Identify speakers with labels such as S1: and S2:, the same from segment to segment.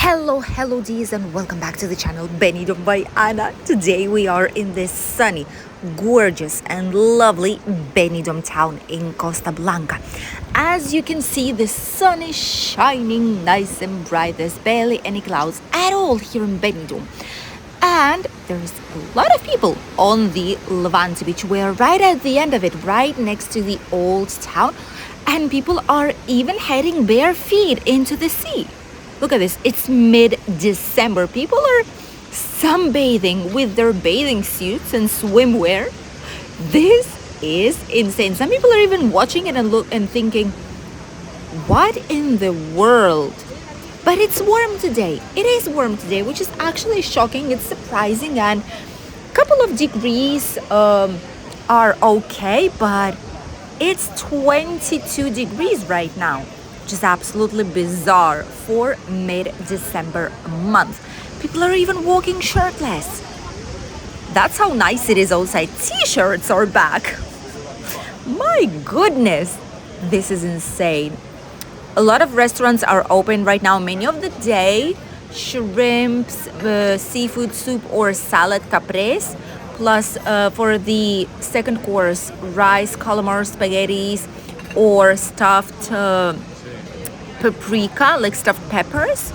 S1: Hello Ds, and welcome back to the channel Benidorm by Anna. Today we are in this sunny, gorgeous and lovely Benidorm town in Costa Blanca. As you can see, the sun is shining nice and bright. There's barely any clouds at all here in Benidorm. And there's a lot of people on the Levante Beach. We're right at the end of it, right next to the old town. And people are even heading bare feet into the sea. Look at this, it's mid-December. People are sunbathing with their bathing suits and swimwear. This is insane. Some people are even watching it and thinking, what in the world? But it's warm today. It is warm today, which is actually shocking. It's surprising, and a couple of degrees are okay, but it's 22 degrees right now, which is absolutely bizarre for mid-December month. People are even walking shirtless. That's how nice it is outside. T-shirts are back. My goodness, this is insane. A lot of restaurants are open right now. Menu of the day, shrimps, seafood soup or salad caprese. Plus for the second course, rice, calamari, spaghettis, or stuffed paprika, like stuffed peppers.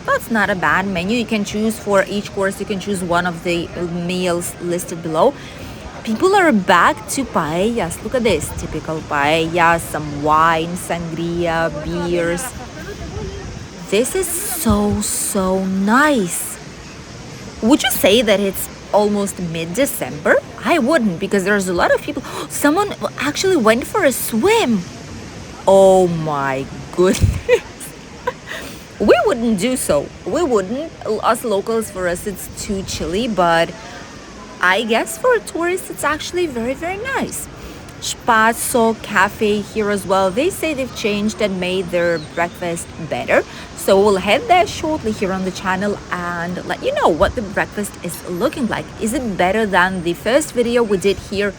S1: That's not a bad menu. You can choose for each course. You can choose one of the meals listed below. People are back to paellas. Look at this, typical paella, some wine, sangria, beers. This is so nice. Would you say that it's almost mid-December? I wouldn't, because there's a lot of people. Someone actually went for a swim. Oh my goodness. We wouldn't do so. We wouldn't. Us locals, for us, it's too chilly, but I guess for tourists, it's actually very nice. Spazio Cafe here as well. They say they've changed and made their breakfast better. So we'll head there shortly here on the channel and let you know what the breakfast is looking like. Is it better than the first video we did here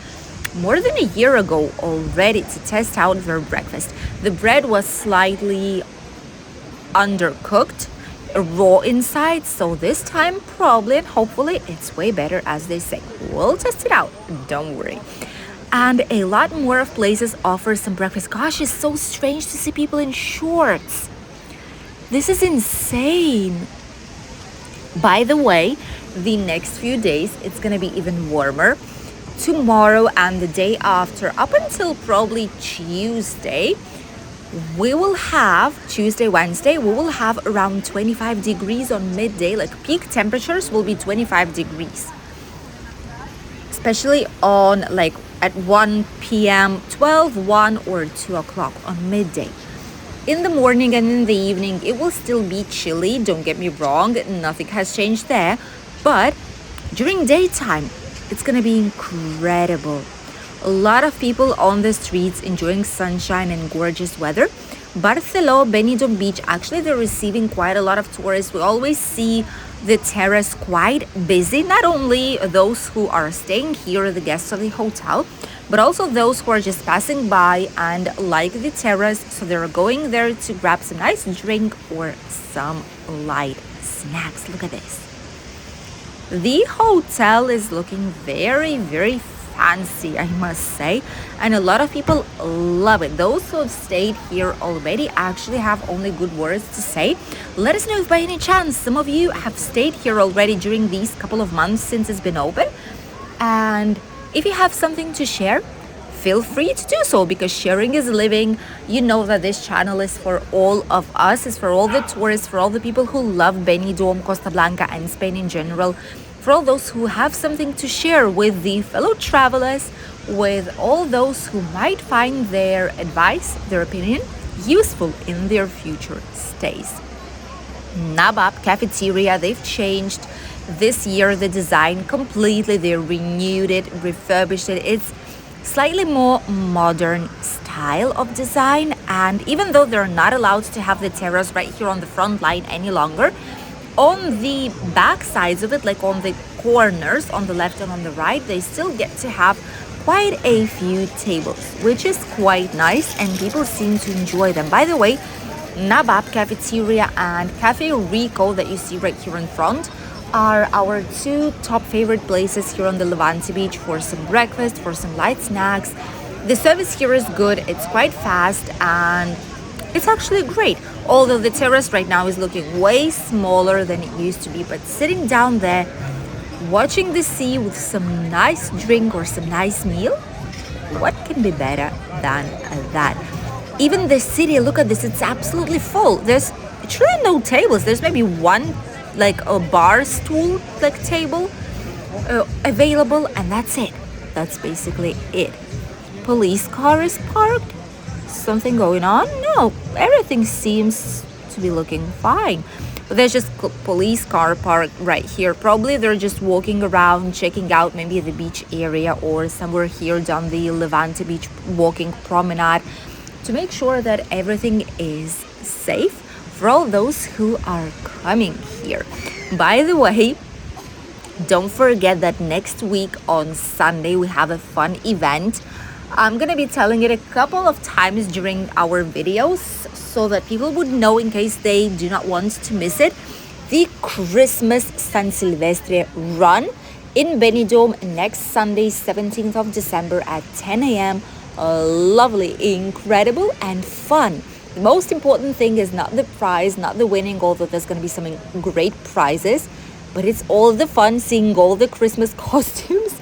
S1: more than a year ago already to test out their breakfast? The bread was slightly undercooked, raw inside, so this time probably and hopefully it's way better, as they say. We'll test it out, don't worry. And a lot more of places offer some breakfast. Gosh, it's so strange to see people in shorts. This is insane. By the way, the next few days it's gonna be even warmer. Tomorrow and the day after, up until probably Tuesday, we will have Tuesday, Wednesday, we will have around 25 degrees on midday. Like peak temperatures will be 25 degrees, especially on like at 1 p.m, 12, 1 or 2 o'clock on midday. In the morning and in the evening, it will still be chilly. Don't get me wrong, nothing has changed there. But during daytime, it's gonna be incredible. A lot of people on the streets enjoying sunshine and gorgeous weather. Barcelona, Benidorm Beach, actually they're receiving quite a lot of tourists. We always see the terrace quite busy. Not only those who are staying here, the guests of the hotel, but also those who are just passing by and like the terrace. So they're going there to grab some nice drink or some light snacks. Look at this. The hotel is looking very fancy, I must say, and a lot of people love it. Those who have stayed here already actually have only good words to say. Let us know if by any chance some of you have stayed here already during these couple of months since it's been open, and if you have something to share, feel free to do so, because sharing is living. You know that this channel is for all of us, it's for all the tourists, for all the people who love Benidorm, Costa Blanca and Spain in general, for all those who have something to share with the fellow travelers, with all those who might find their advice, their opinion, useful in their future stays. Nabab Cafeteria, they've changed this year the design completely. They renewed it, refurbished it. It's slightly more modern style of design, and even though they're not allowed to have the terrace right here on the front line any longer, on the back sides of it, like on the corners on the left and on the right, they still get to have quite a few tables, which is quite nice, and people seem to enjoy them. By the way, Nabab Cafeteria and Cafe Rico that you see right here in front are our two top favorite places here on the Levante Beach for some breakfast, for some light snacks. The service here is good, it's quite fast, and it's actually great. Although the terrace right now is looking way smaller than it used to be, but sitting down there, watching the sea with some nice drink or some nice meal, what can be better than that? Even the city, look at this, it's absolutely full. There's truly no tables. There's maybe one, like a bar stool, like table available, and that's it. That's basically it. Police car is parked. Something going on? No, everything seems to be looking fine. But there's just police car parked right here. Probably they're just walking around, checking out maybe the beach area or somewhere here down the Levante Beach walking promenade to make sure that everything is safe for all those who are coming here. By the way, don't forget that next week on Sunday we have a fun event. I'm gonna be telling it a couple of times during our videos so that people would know in case they do not want to miss it. The Christmas San Silvestre run in Benidorm next Sunday, 17th of December at 10 a.m. Lovely, incredible, and fun. The most important thing is not the prize, not the winning, although there's going to be some great prizes, but it's all the fun, seeing all the Christmas costumes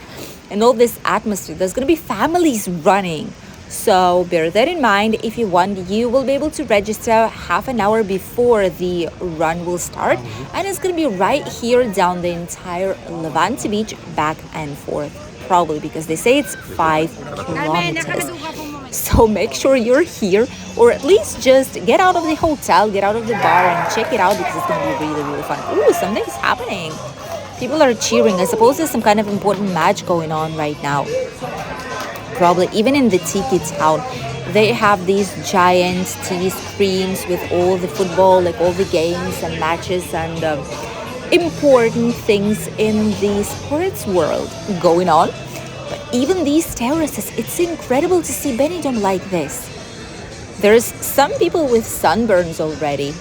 S1: and all this atmosphere. There's going to be families running. So bear that in mind. If you want, you will be able to register half an hour before the run will start. And it's going to be right here down the entire Levante Beach, back and forth. Probably because they say it's 5 kilometers. So make sure you're here, or at least just get out of the hotel, get out of the bar and check it out, because it's going to be really, really fun. Ooh, something's happening. People are cheering. I suppose there's some kind of important match going on right now. Probably even in the Tiki Town, they have these giant TV screens with all the football, like all the games and matches and important things in the sports world going on. But even these terraces, it's incredible to see Benidorm like this. There's some people with sunburns already,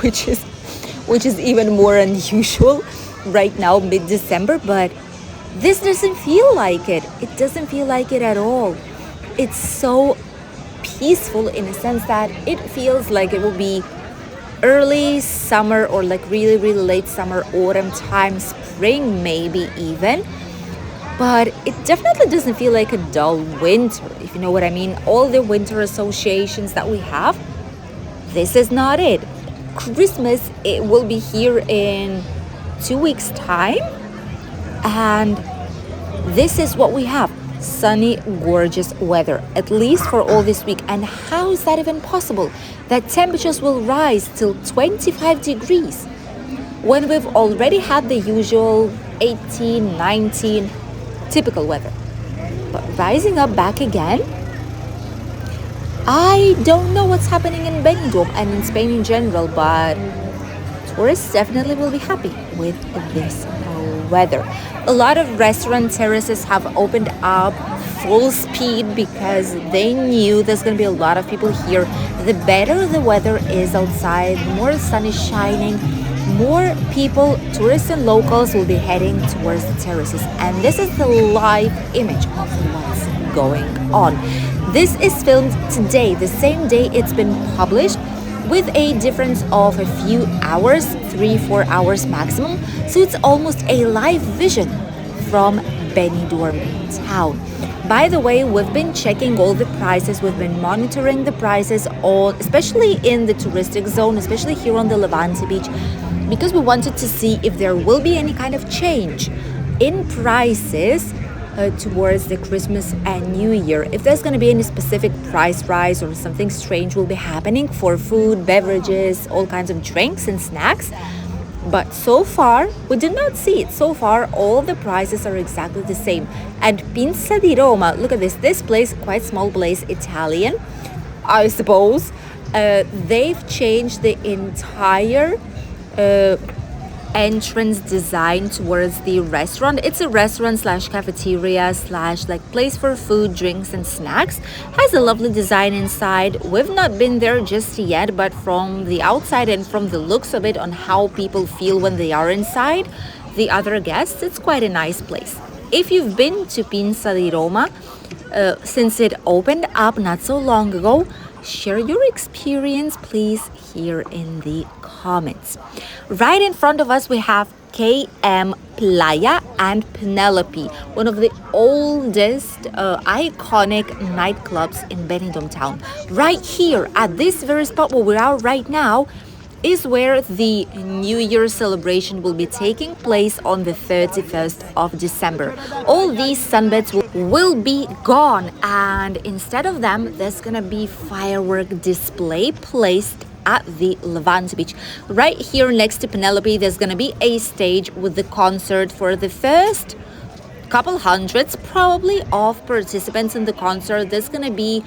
S1: which is even more unusual right now, mid-December, but this doesn't feel like it. It doesn't feel like it at all. It's so peaceful in a sense that it feels like it will be early summer or like really, really late summer, autumn time, spring maybe even. But it definitely doesn't feel like a dull winter, if you know what I mean. All the winter associations that we have, this is not it. Christmas, it will be here in 2 weeks' time. And this is what we have. Sunny, gorgeous weather, at least for all this week. And how is that even possible? That temperatures will rise till 25 degrees when we've already had the usual 18, 19 typical weather. But rising up back again, I don't know what's happening in Benidorm and in Spain in general, but tourists definitely will be happy with this weather. A lot of restaurant terraces have opened up full speed because they knew there's going to be a lot of people here. The better the weather is outside, the more the sun is shining, more people, tourists and locals, will be heading towards the terraces. And this is the live image of what's going on. This is filmed today, the same day it's been published, with a difference of a few hours, 3-4 hours maximum. So it's almost a live vision from Benidorm town. By the way, we've been checking all the prices, we've been monitoring the prices, especially in the touristic zone, especially here on the Levante Beach, because we wanted to see if there will be any kind of change in prices towards the Christmas and New Year. If there's going to be any specific price rise or something strange will be happening for food, beverages, all kinds of drinks and snacks. But so far, we did not see it. So far, all the prices are exactly the same. And Pinza di Roma, look at this. This place, quite small place, Italian, I suppose. They've changed the entire entrance design towards the restaurant. It's a restaurant slash cafeteria slash like place for food, drinks, and snacks. Has a lovely design inside. We've not been there just yet, but from the outside and from the looks of it on how people feel when they are inside, the other guests, it's quite a nice place. If you've been to Pinza di Roma, since it opened up not so long ago, share your experience, please, here in the comments. Right in front of us, we have KM Playa and Penelope, one of the oldest iconic nightclubs in Benidorm town. Right here at this very spot where we are right now is where the New Year's celebration will be taking place on the 31st of December. All these sunbeds will be gone, and instead of them, there's gonna be firework display placed at the Levante Beach. Right here next to Penelope, there's gonna be a stage with the concert for the first couple hundreds probably of participants in the concert. There's gonna be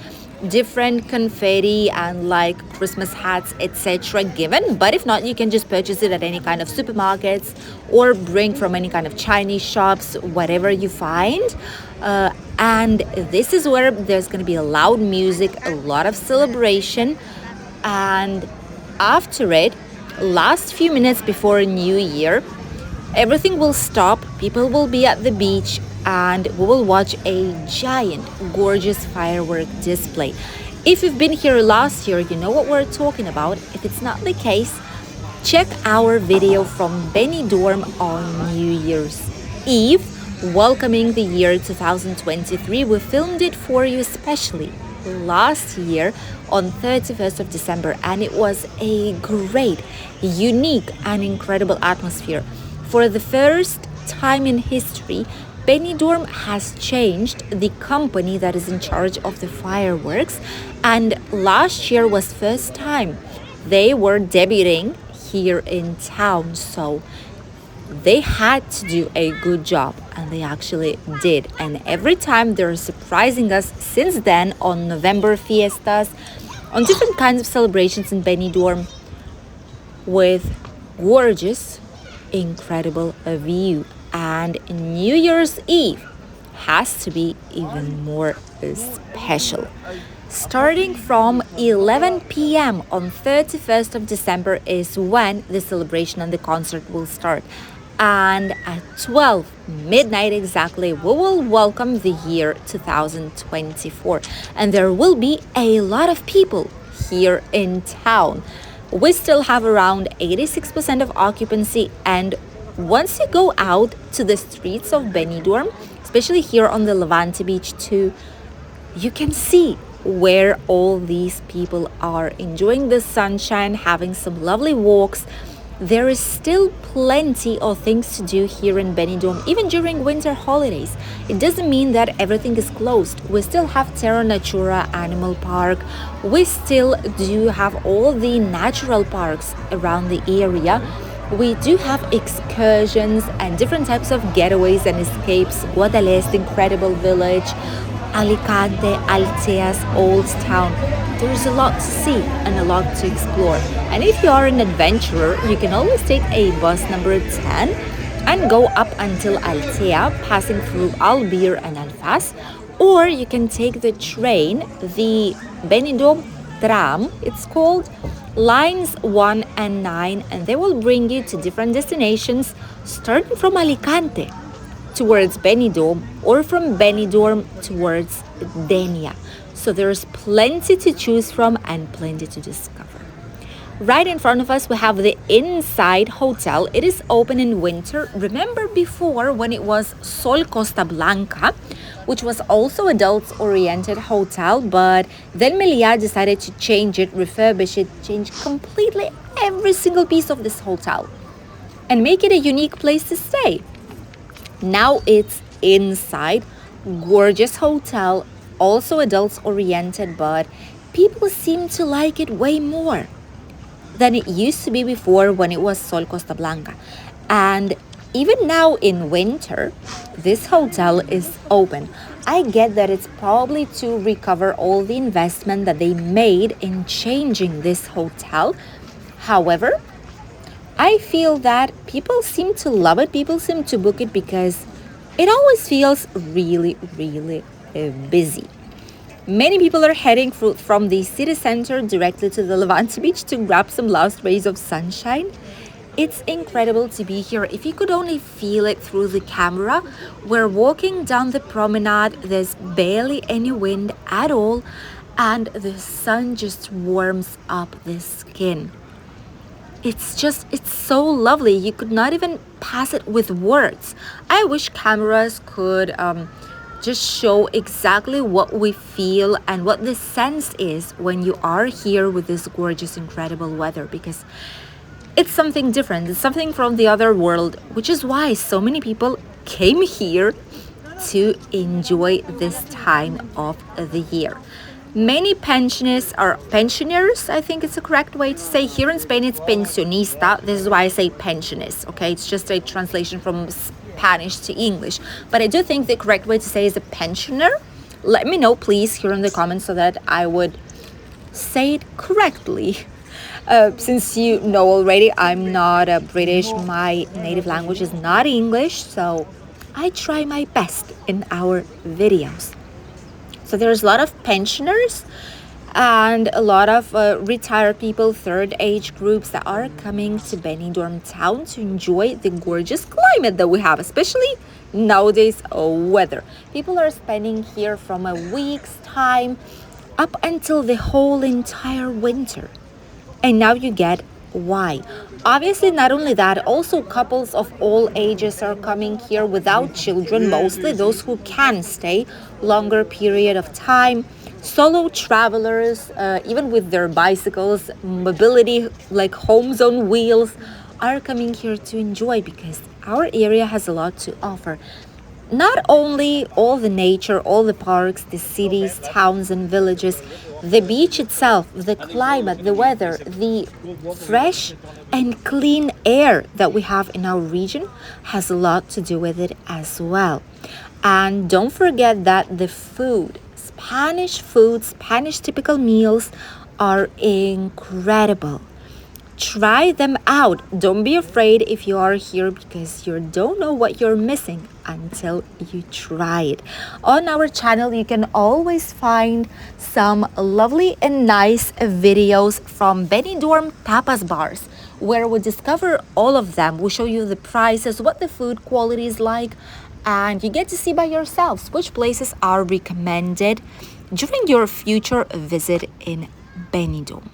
S1: different confetti and like Christmas hats, etc. given, but if not, you can just purchase it at any kind of supermarkets or bring from any kind of Chinese shops, whatever you find. And this is where there's going to be a loud music, a lot of celebration, and after it, last few minutes before New Year, everything will stop, people will be at the beach, and we will watch a giant, gorgeous firework display. If you've been here last year, you know what we're talking about. If it's not the case, check our video from Benidorm on New Year's Eve, welcoming the year 2023. We filmed it for you especially last year on 31st of December, and it was a great, unique, and incredible atmosphere. For the first time in history, Benidorm has changed the company that is in charge of the fireworks, and last year was first time they were debuting here in town, so they had to do a good job, and they actually did. And every time they're surprising us since then on November fiestas, on different kinds of celebrations in Benidorm with gorgeous, incredible view. And New Year's Eve has to be even more special. Starting from 11 p.m. on 31st of December is when the celebration and the concert will start. And at 12 midnight exactly, we will welcome the year 2024. And there will be a lot of people here in town. We still have around 86% of occupancy, and once you go out to the streets of Benidorm, especially here on the Levante Beach too, you can see where all these people are enjoying the sunshine, having some lovely walks. There is still plenty of things to do here in Benidorm, even during winter holidays. It doesn't mean that everything is closed. We still have Terra Natura Animal Park. We still do have all the natural parks around the area. We do have excursions and different types of getaways and escapes. Guadalest, Incredible Village, Alicante, Altea's Old Town. There's a lot to see and a lot to explore. And if you are an adventurer, you can always take a bus number 10 and go up until Altea, passing through Albir and Alfas. Or you can take the train, the Benidorm tram, it's called, lines 1 and 9, and they will bring you to different destinations, starting from Alicante towards Benidorm or from Benidorm towards Denia. So there's plenty to choose from and plenty to discover. Right in front of us, we have the Inside Hotel. It is open in winter. Remember before when it was Sol Costa Blanca, which was also adults-oriented hotel, but then Meliá decided to change it, refurbish it, change completely every single piece of this hotel and make it a unique place to stay. Now it's Inside, gorgeous hotel, also adults-oriented, but people seem to like it way more than it used to be before when it was Sol Costa Blanca. And even now in winter, this hotel is open. I get that it's probably to recover all the investment that they made in changing this hotel. However, I feel that people seem to love it, people seem to book it because it always feels really, really busy. Many people are heading from the city center directly to the Levante Beach to grab some last rays of sunshine. It's incredible to be here. If you could only feel it through the camera, we're walking down the promenade, there's barely any wind at all, and the sun just warms up the skin. It's so lovely. You could not even pass it with words. I wish cameras could just show exactly what we feel and what the sense is when you are here with this gorgeous, incredible weather, because it's something different. It's something from the other world, which is why so many people came here to enjoy this time of the year. Many pensioners, I think it's a correct way to say. Here in Spain, it's pensionista. This is why I say pensionist, okay? It's just a translation from Spanish to English. But I do think the correct way to say is a pensioner. Let me know, please, here in the comments so that I would say it correctly. Since you know already, I'm not British. My native language is not English, so I try my best in our videos. So there's a lot of pensioners and a lot of retired people, third age groups that are coming to Benidorm town to enjoy the gorgeous climate that we have, especially nowadays weather. People are spending here from a week's time up until the whole entire winter. And now you get why. Obviously, not only that, also couples of all ages are coming here without children, mostly those who can stay longer period of time. Solo travelers, even with their bicycles, mobility like homes on wheels, are coming here to enjoy because our area has a lot to offer. Not only all the nature, all the parks, the cities, towns and villages, the beach itself, the climate, the weather, the fresh and clean air that we have in our region has a lot to do with it as well. And don't forget that the food, Spanish typical meals are incredible. Try them out. Don't be afraid if you are here because you don't know what you're missing until you try it. On our channel, you can always find some lovely and nice videos from Benidorm tapas bars where we discover all of them. We show you the prices, what the food quality is like, and you get to see by yourselves which places are recommended during your future visit in Benidorm.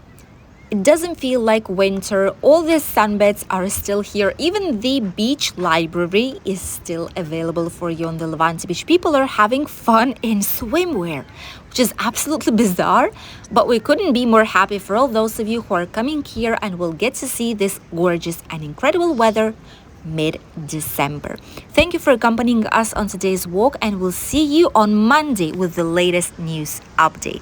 S1: It doesn't feel like winter. All the sunbeds are still here. Even the beach library is still available for you on the Levante Beach. People are having fun in swimwear, which is absolutely bizarre, but we couldn't be more happy for all those of you who are coming here and will get to see this gorgeous and incredible weather mid-December. Thank you for accompanying us on today's walk, and we'll see you on Monday with the latest news update.